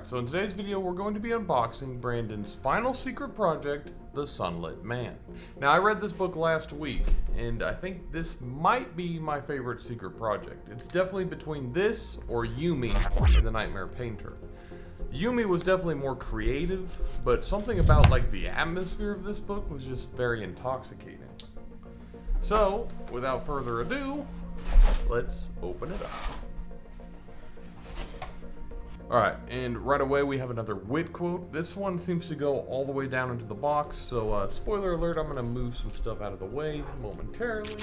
Alright, so in today's video we're going to be unboxing Brandon's final secret project, The Sunlit Man. Now I read this book last week, and I think this might be my favorite secret project. It's definitely between this or Yumi in The Nightmare Painter. Yumi was definitely more creative, but something about like the atmosphere of this book was just very intoxicating. So, without further ado, let's open it up. Alright, and right away we have another wit quote. This one seems to go all the way down into the box, so spoiler alert, I'm going to move some stuff out of the way momentarily.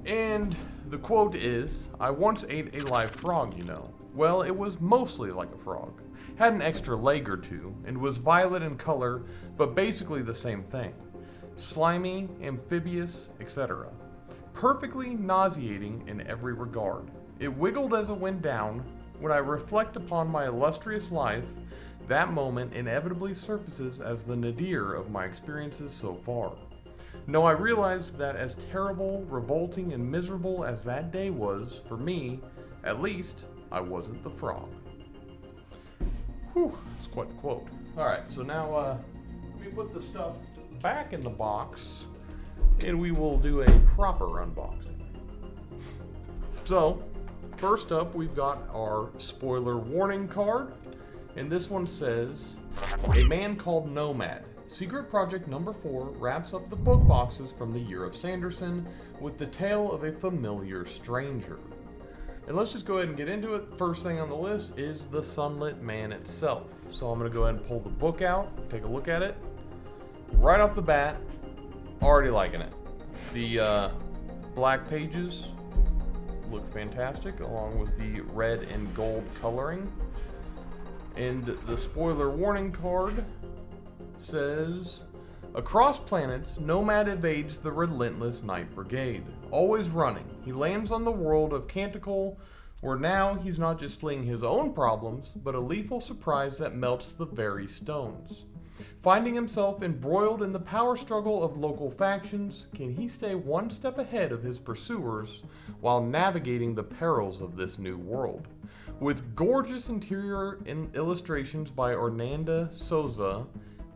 And the quote is, "I once ate a live frog, you know. Well, it was mostly like a frog. Had an extra leg or two, and was violet in color, but basically the same thing. Slimy, amphibious, etc. Perfectly nauseating in every regard. It wiggled as it went down. When I reflect upon my illustrious life, that moment inevitably surfaces as the nadir of my experiences so far. No, I realize that as terrible, revolting, and miserable as that day was, for me, at least, I wasn't the frog." Whew, that's quite a quote. Alright, so now let me put the stuff back in the box, and we will do a proper unboxing. So, first up, we've got our spoiler warning card, and this one says, "A man called Nomad. Secret project number 4 wraps up the book boxes from the Year of Sanderson with the tale of a familiar stranger." And let's just go ahead and get into it. First thing on the list is the Sunlit Man itself. So I'm going to go ahead and pull the book out, take a look at it. Right off the bat, already liking it. The black pages look fantastic, along with the red and gold coloring. And the spoiler warning card says, "Across planets, Nomad evades the relentless Night Brigade. Always running, he lands on the world of Canticle, where now he's not just fleeing his own problems, but a lethal surprise that melts the very stones. Finding himself embroiled in the power struggle of local factions, can he stay one step ahead of his pursuers while navigating the perils of this new world?" With gorgeous interior illustrations by Ornanda Souza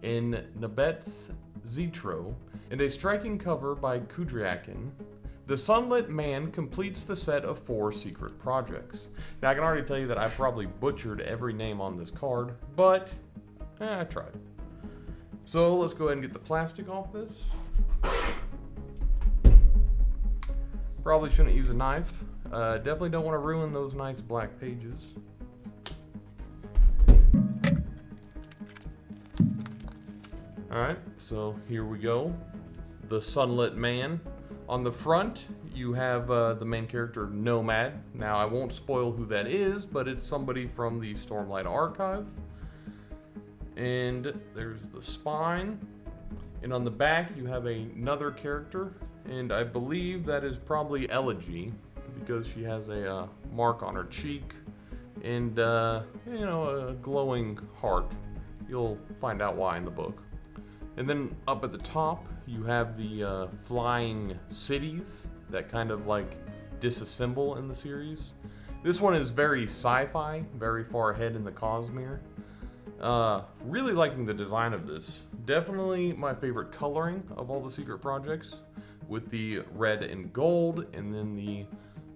in Nabet's Zetro, and a striking cover by Kudriakin, The Sunlit Man completes the set of 4 secret projects. Now I can already tell you that I probably butchered every name on this card, but I tried. So let's go ahead and get the plastic off this. Probably shouldn't use a knife. Definitely don't want to ruin those nice black pages. Alright, so here we go. The Sunlit Man. On the front, you have the main character, Nomad. Now, I won't spoil who that is, but it's somebody from the Stormlight Archive. And there's the spine. And on the back, you have another character. And I believe that is probably Elegy, because she has a mark on her cheek and, a glowing heart. You'll find out why in the book. And then up at the top, you have the flying cities that kind of like disassemble in the series. This one is very sci-fi, very far ahead in the Cosmere. Really liking the design of this. Definitely my favorite coloring of all the secret projects, with the red and gold, and then the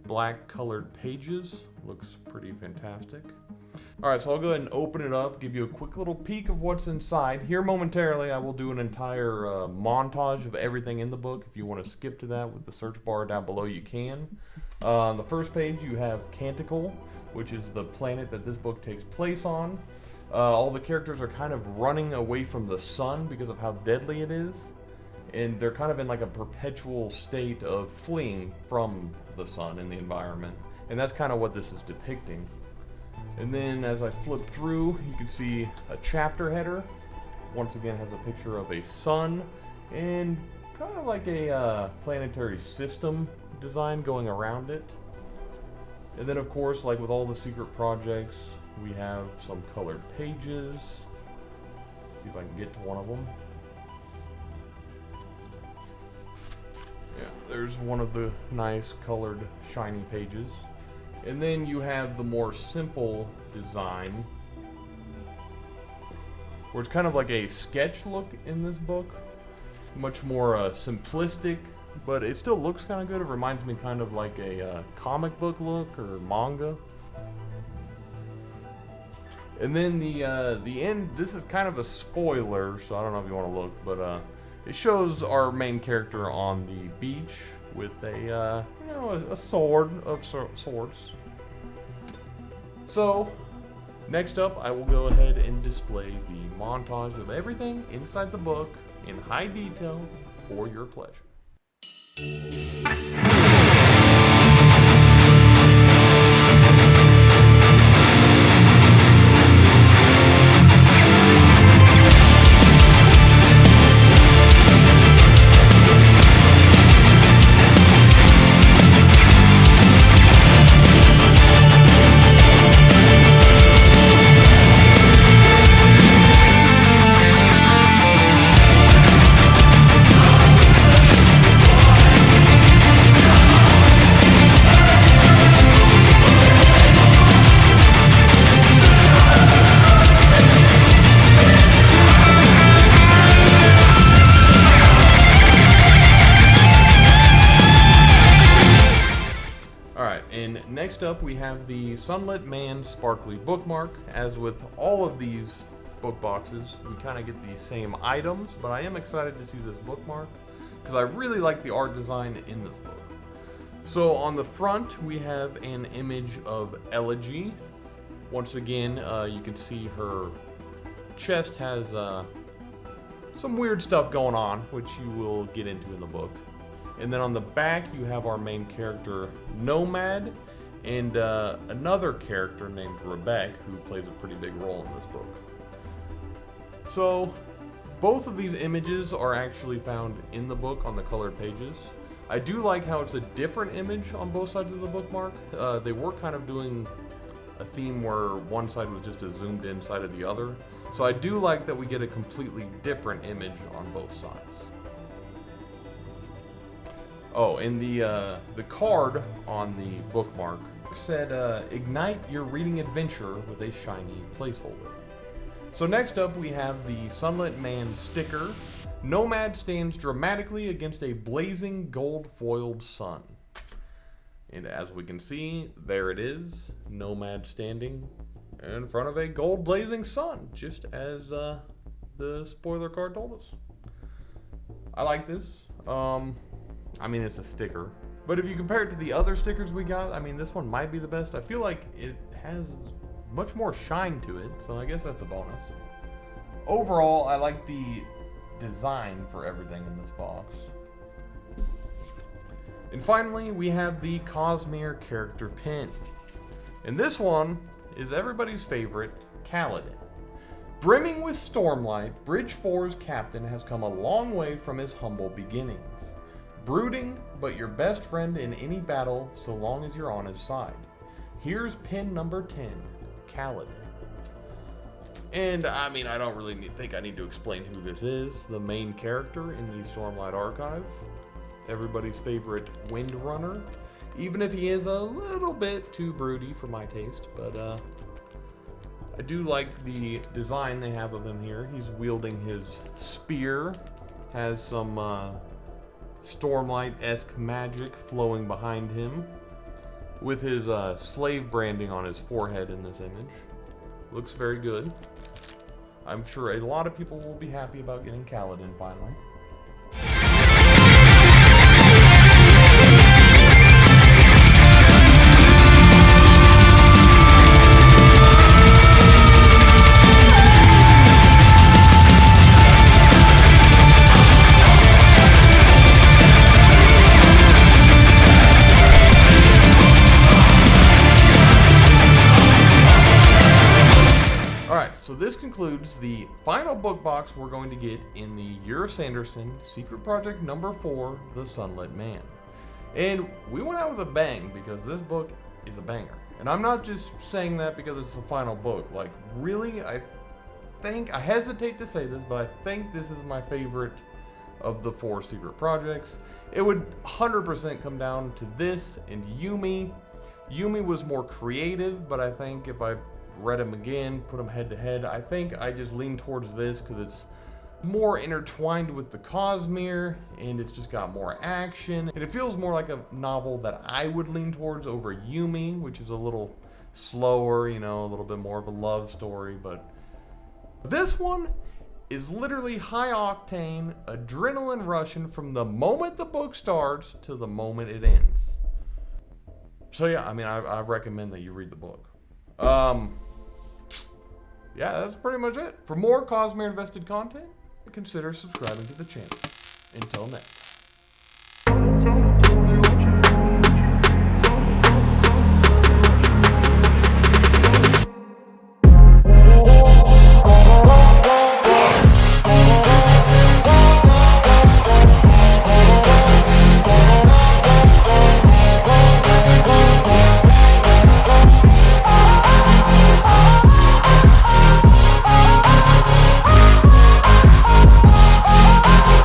black colored pages. Looks pretty fantastic. Alright, so I'll go ahead and open it up, give you a quick little peek of what's inside. Here momentarily I will do an entire montage of everything in the book. If you want to skip to that with the search bar down below, you can. On the first page you have Canticle, which is the planet that this book takes place on. All the characters are kind of running away from the sun because of how deadly it is. And they're kind of in like a perpetual state of fleeing from the sun and the environment. And that's kind of what this is depicting. And then as I flip through, you can see a chapter header. Once again, has a picture of a sun and kind of like a planetary system design going around it. And then of course, like with all the secret projects, we have some colored pages. See if I can get to one of them. Yeah, there's one of the nice colored shiny pages. And then you have the more simple design, where it's kind of like a sketch look in this book. Much more simplistic, but it still looks kind of good. It reminds me kind of like a comic book look or manga. And then the end, this is kind of a spoiler, so I don't know if you want to look, but it shows our main character on the beach with a sword of sorts. So, next up, I will go ahead and display the montage of everything inside the book in high detail for your pleasure. Next up, we have the Sunlit Man Sparkly Bookmark. As with all of these book boxes, we kind of get the same items, but I am excited to see this bookmark because I really like the art design in this book. So on the front, we have an image of Elegy. Once again, you can see her chest has some weird stuff going on, which you will get into in the book. And then on the back, you have our main character, Nomad, and another character named Rebecca, who plays a pretty big role in this book. So, both of these images are actually found in the book on the colored pages. I do like how it's a different image on both sides of the bookmark. They were kind of doing a theme where one side was just a zoomed in side of the other. So I do like that we get a completely different image on both sides. Oh, and the card on the bookmark said, ignite your reading adventure with a shiny placeholder. So next up we have the Sunlit Man Sticker. Nomad stands dramatically against a blazing gold-foiled sun. And as we can see, there it is, Nomad standing in front of a gold-blazing sun, just as the spoiler card told us. I like this. I mean, it's a sticker. But if you compare it to the other stickers we got, I mean, this one might be the best. I feel like it has much more shine to it, so I guess that's a bonus. Overall, I like the design for everything in this box. And finally, we have the Cosmere character pin. And this one is everybody's favorite, Kaladin. Brimming with stormlight, Bridge 4's captain has come a long way from his humble beginnings. Brooding, but your best friend in any battle so long as you're on his side. Here's pin number 10, Kaladin. And I mean, I don't really think I need to explain who this is. The main character in the Stormlight Archive. Everybody's favorite Windrunner. Even if he is a little bit too broody for my taste, but I do like the design they have of him here. He's wielding his spear, has some Stormlight-esque magic flowing behind him, with his slave branding on his forehead in this image. Looks very good. I'm sure a lot of people will be happy about getting Kaladin finally. So this concludes the final book box we're going to get in the Year of Sanderson Secret Project number 4, The Sunlit Man. And we went out with a bang because this book is a banger. And I'm not just saying that because it's the final book. Like, really, I hesitate to say this, but I think this is my favorite of the 4 secret projects. It would 100% come down to this and Yumi. Yumi was more creative, but I think if I read them again, put them head to head, I think I just lean towards this because it's more intertwined with the Cosmere, and it's just got more action, and it feels more like a novel that I would lean towards over Yumi, which is a little slower, you know, a little bit more of a love story. But this one is literally high octane, adrenaline rushing from the moment the book starts to the moment it ends. So yeah, I mean, I recommend that you read the book. Yeah, that's pretty much it. For more Cosmere invested content, consider subscribing to the channel. Until next.